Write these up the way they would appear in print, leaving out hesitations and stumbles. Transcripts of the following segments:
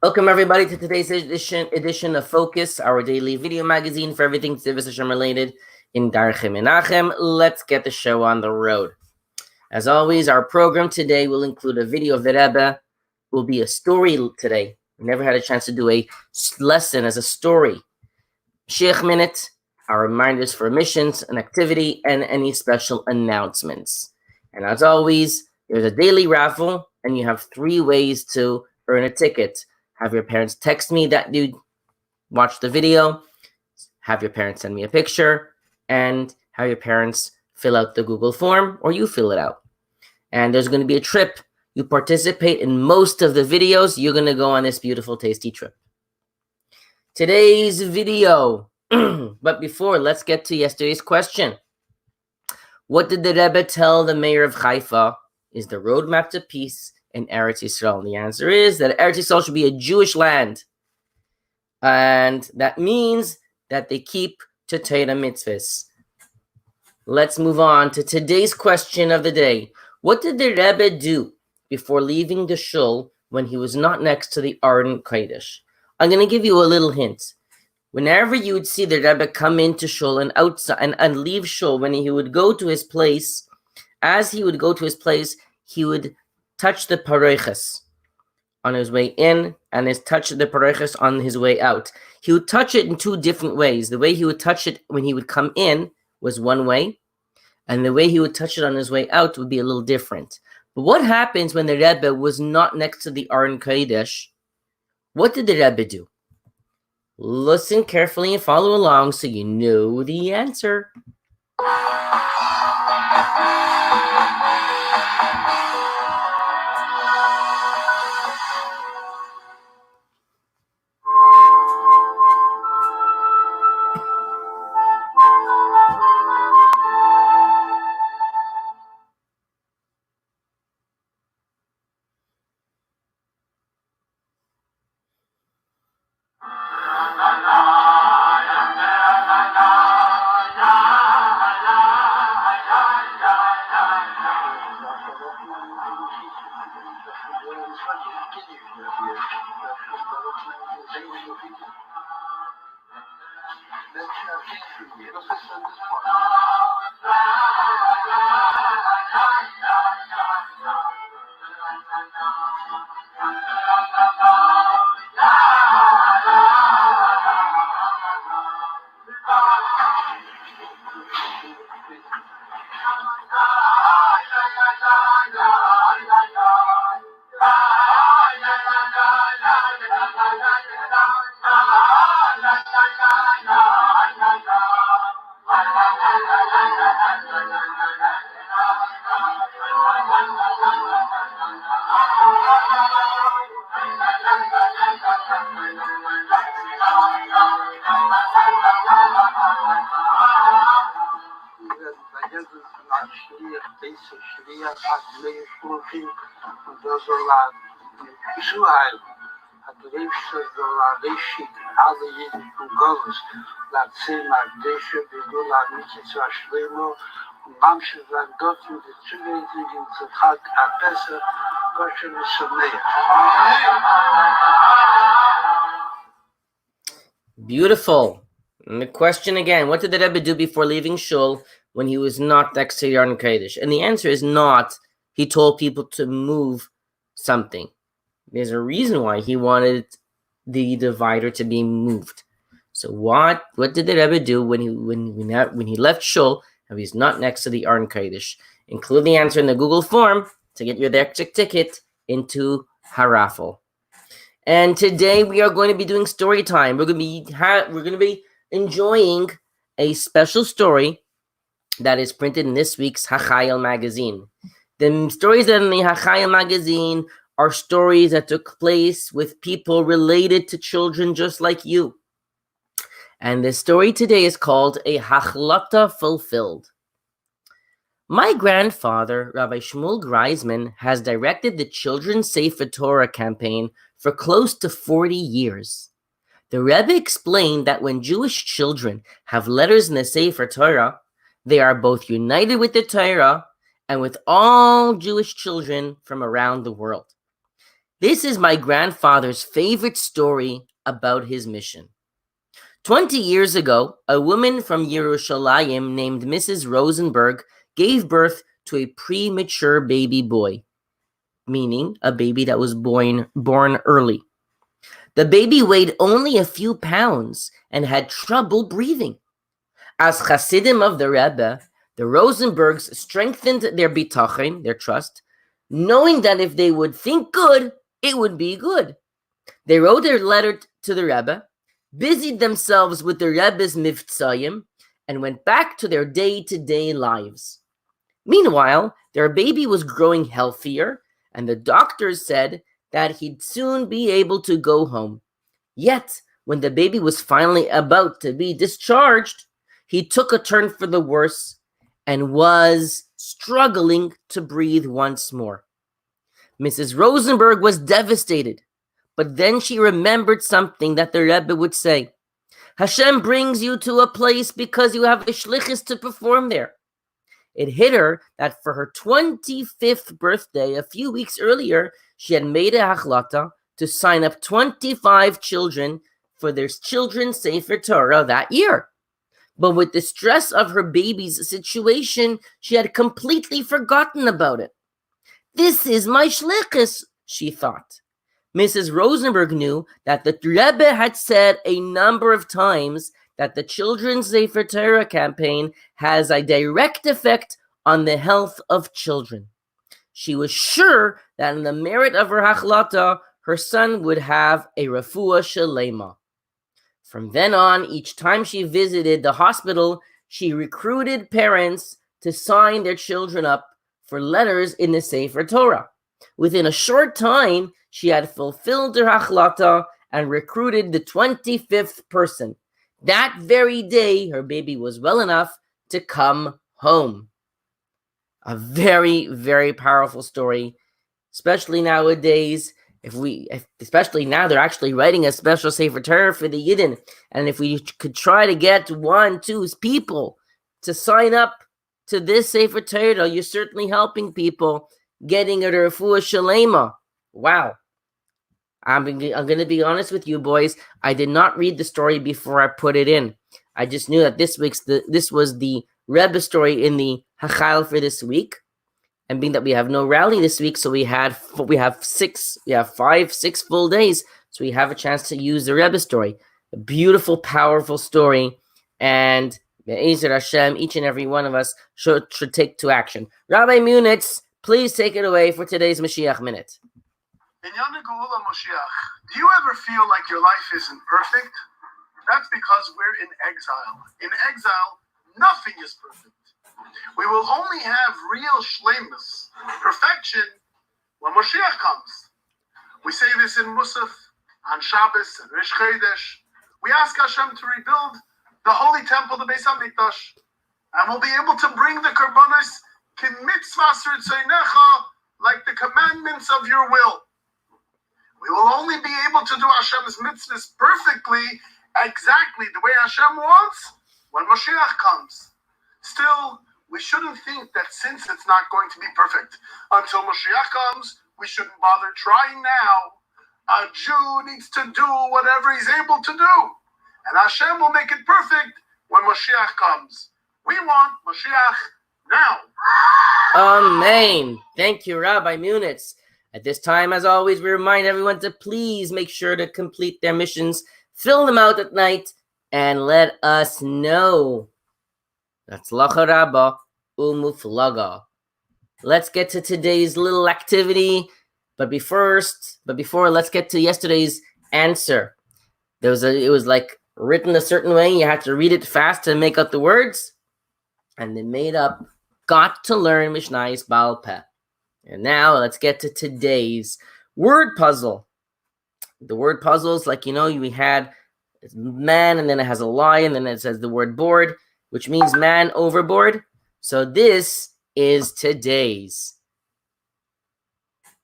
Welcome everybody to today's edition of Focus, our daily video magazine for everything Tzivos Hashem related in Darchei Menachem. Let's get the show on the road. As always, our program today will include a video of the Rebbe. Will be a story today. We never had a chance to do a lesson as a story. Sheikh Minute, our reminders for missions and activity, and any special announcements. And as always, there's a daily raffle, and you have 3 ways to earn a ticket. Have your parents text me that you watch the video, have your parents send me a picture, and have your parents fill out the Google form, or you fill it out. And there's going to be a trip. You participate in most of the videos, you're going to go on this beautiful, tasty trip. Today's video. But before, let's get to yesterday's question. What did the Rebbe tell the mayor of Haifa is the roadmap to peace in Eretz Yisrael? And the answer is that Eretz Yisrael should be a Jewish land. And that means that they keep to Torah mitzvahs. Let's move on to today's question of the day. What did the Rebbe do before leaving the shul when he was not next to the Aron Kodesh? I'm going to give you a little hint. Whenever you would see the Rebbe come into shul and outside and leave shul, when he would go to his place, as he would go to his place, he would touch the paroiches on his way in and touch the paroiches on his way out. He would touch it in 2 different ways. The way he would touch it when he would come in was one way, and the way he would touch it on his way out would be a little different. But what happens when the Rebbe was not next to the Aron Kodesh? What did the Rebbe do? Listen carefully and follow along so you know the answer. Beautiful. And the question again, what did the Rebbe do before leaving shul when he was not next to the Aron Kodesh? And the answer is not he told people to move something. There's a reason why he wanted the divider to be moved. So what did the Rebbe do when he left shul and he's not next to the Aron Kodesh? Include the answer in the Google form to get your ticket into Harafel. And today we are going to be doing story time. We're going to be enjoying a special story that is printed in this week's Hachayil magazine. The stories that are in the Hachayil magazine are stories that took place with people related to children just like you. And the story today is called A Hachlata Fulfilled. My grandfather, Rabbi Shmuel Greisman, has directed the Children's Sefer Torah campaign for close to 40 years. The Rebbe explained that when Jewish children have letters in the Sefer Torah, they are both united with the Torah and with all Jewish children from around the world. This is my grandfather's favorite story about his mission. 20 years ago, a woman from Yerushalayim named Mrs. Rosenberg gave birth to a premature baby boy, meaning a baby that was born early. The baby weighed only a few pounds and had trouble breathing. As Hasidim of the Rebbe, the Rosenbergs strengthened their bitachon, their trust, knowing that if they would think good, it would be good. They wrote their letter to the Rebbe, busied themselves with the Rebbe's mivtzayim, and went back to their day-to-day lives. Meanwhile, their baby was growing healthier, and the doctors said that he'd soon be able to go home. Yet, when the baby was finally about to be discharged, he took a turn for the worse and was struggling to breathe once more. Mrs. Rosenberg was devastated, but then she remembered something that the Rebbe would say. Hashem brings you to a place because you have a shlichus to perform there. It hit her that for her 25th birthday, a few weeks earlier, she had made a hachlata to sign up 25 children for their children's Sefer Torah that year. But with the stress of her baby's situation, she had completely forgotten about it. This is my shlichus, she thought. Mrs. Rosenberg knew that the Rebbe had said a number of times that the Children's Sefer Torah campaign has a direct effect on the health of children. She was sure that in the merit of her hachlata, her son would have a refuah shelema. From then on, each time she visited the hospital, she recruited parents to sign their children up for letters in the Sefer Torah. Within a short time, she had fulfilled her hachlata and recruited the 25th person. That very day, her baby was well enough to come home. A very, very powerful story, especially nowadays. Especially now, they're actually writing a special Sefer Torah for the Yidden. And if we could try to get 1-2 people to sign up to this Sefer Torah, you're certainly helping people getting a refuah shelema. Wow. I'm going to be honest with you, boys. I did not read the story before I put it in. I just knew that this was the Rebbe story in the Hachal for this week. And being that we have no rally this week, so we have 5-6 full days, so we have a chance to use the Rebbe story. A beautiful, powerful story, and Be'ezer Hashem, each and every one of us should take to action. Rabbi Munitz, please take it away for today's Mashiach Minute. In Yana Geula Moshiach, do you ever feel like your life isn't perfect? That's because we're in exile. In exile, nothing is perfect. We will only have real shleimus, perfection, when Moshiach comes. We say this in Musaf, on Shabbos, and Rish Chodesh. We ask Hashem to rebuild the holy temple, the Beis HaMikdash, and we'll be able to bring the korbanos k'mitzvah tzeinecha, like the commandments of your will. We will only be able to do Hashem's mitzvahs perfectly, exactly the way Hashem wants, when Moshiach comes. Still, we shouldn't think that since it's not going to be perfect until Moshiach comes, we shouldn't bother trying now. A Jew needs to do whatever he's able to do, and Hashem will make it perfect when Moshiach comes. We want Moshiach now. Amen. Thank you, Rabbi Munitz. At this time, as always, we remind everyone to please make sure to complete their missions, fill them out at night, and let us know. That's Lacha Rabba Umuflaga. Let's get to today's little activity. But before, let's get to yesterday's answer. It was like written a certain way. You had to read it fast to make out the words. And they made up, got to learn Mishnayos Baal Peh. And now let's get to today's word puzzle. The word puzzle is like, we had man, and then it has a lion, and then it says the word board, which means man overboard. So this is today's.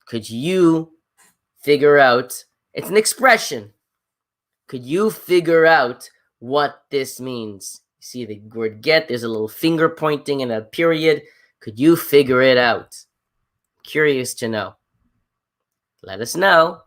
Could you figure out, it's an expression. Could you figure out what this means? You see the word get, there's a little finger pointing and a period. Could you figure it out? Curious to know. Let us know.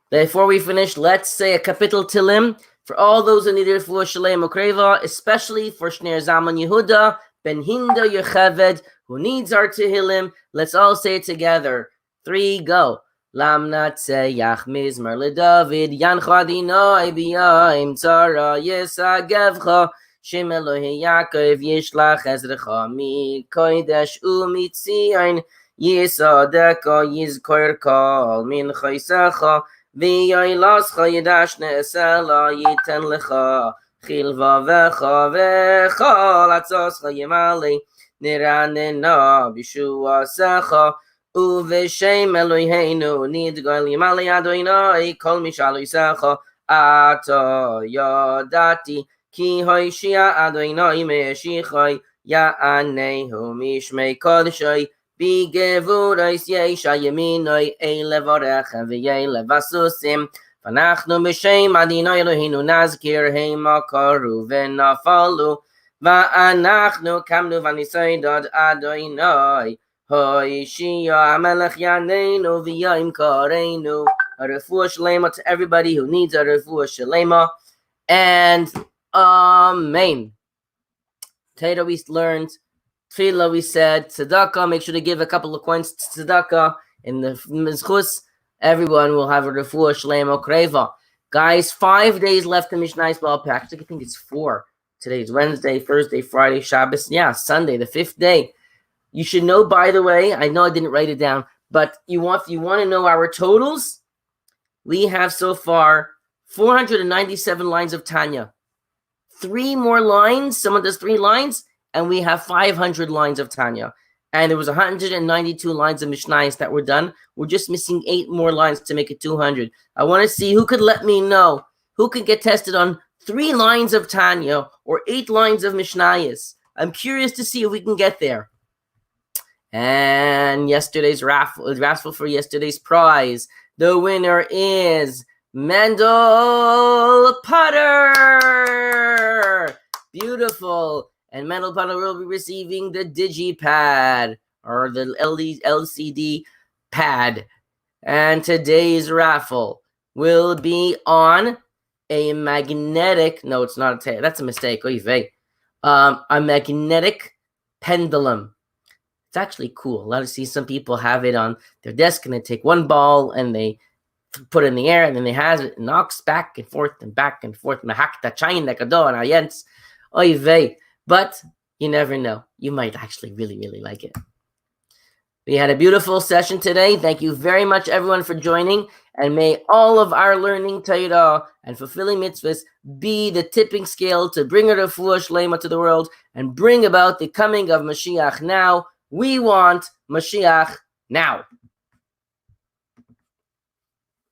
Before we finish, let's say a kapitel Tilim for all those who need refuah shalema ukreva, especially for Shner Zalman Yehuda ben Hinda Yocheved, who needs our Tehillim. Let's all say it together. 3, go. Lam natzeyach mizmar leDavid, yancha Adonai b'yayim tzara yisagevcha, Shem Elohei Yaakov yishlach ezrecha mikodesh umitzion, yisadeka yizkor kol min chaysecha, v'yoylascha yidashne esela yiten lecha, chilvavecha v'chol atzoscha yimale, niranena b'shuasecha, uv'shem Eloheinu nidgal yimale Adonai, kol mishaloisecha ato yodati, Ki hoishia Adonai me'eshichai, ya'anehu mishmei kodshai, b'gevurais yesha yeminoi, levarechem v'yelevasusim, v'anachnu b'shem Adonai Eloheinu nazkir heima karu v'nafalu, v'anachnu kamnu v'nisaydad Adonai, hoishia amelech yaneinu v'yayim kareinu. A refuah shalema to everybody who needs a refuah shalema. And Amen. Torah we learned, Tefillah we said, Tzedakah, make sure to give a couple of coins to Tzedakah. In the Mizchus, everyone will have a refuah shalema ukreva. Guys, 5 days left in Mishnah's Baal Peh. Actually, I think it's 4. Today's Wednesday, Thursday, Friday, Shabbos. Yeah, Sunday, the 5th day. You should know, by the way, I know I didn't write it down, but you want to know our totals? We have so far 497 lines of Tanya. 3 more lines, someone does 3 lines, and we have 500 lines of Tanya. And there was 192 lines of Mishnayos that were done. We're just missing 8 more lines to make it 200. I want to see who could let me know, who could get tested on 3 lines of Tanya or 8 lines of Mishnayos. I'm curious to see if we can get there. And yesterday's raffle for yesterday's prize. The winner is Mendel Potter. Beautiful. And Mendel Potter will be receiving the DigiPad or the LCD pad. And today's raffle will be on a magnetic, no, it's not a, that's a mistake. A magnetic pendulum. It's actually cool. A lot of see some people have it on their desk and they take one ball and they put it in the air and then they have it knocks back and forth and back and forth. But you never know. You might actually really, really like it. We had a beautiful session today. Thank you very much, everyone, for joining. And may all of our learning Torah and fulfilling mitzvahs be the tipping scale to bring a refuah shlema to the world and bring about the coming of Mashiach now. We want Mashiach now.